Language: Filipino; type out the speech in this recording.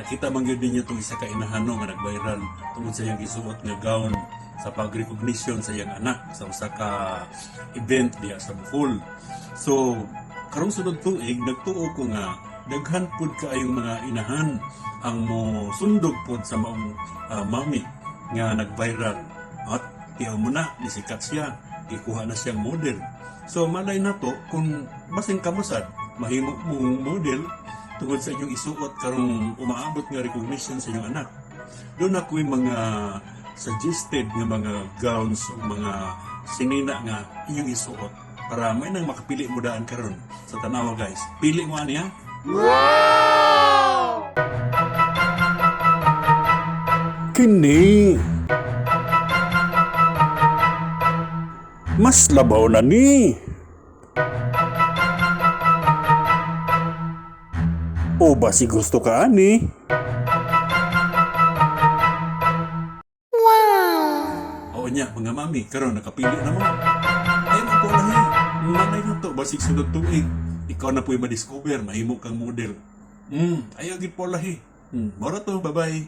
nakita man gyud ninyo itong isa ka inahano nga nag-viral tungod sa iyang gisuot nga gown sa pag-recognition sa iyang anak sa usa ka event diya sa Bohol. So, karong sunod tuig, nagtuo ko nga daghan pud kaayong mga inahan ang mo sundog pud sa maong mami nga nag-viral. At tiyaw mo na, nisikat siya, ikuha na siyang model. So, malay na to, kung basing kamusad, mahimo mong model tungod sa inyong isuot karong umaabot nga recognition sa inyong anak. Doon ako yung mga suggested nga mga gowns o mga sinina nga inyong isuot para may nang makapili mo daan karon sa tanawa guys. Pili mo ani ha? Wow! Kini mas labaw na ni. O basi gusto ka ani? Oo niya, mga mami, karon nakapili na mo. Ay, ako lahi. Manay na to, basig sunod tuig. Ikaw na po'y madiscover, mahimo kang model. Ayaw gid po lahi. Mora to, bye-bye.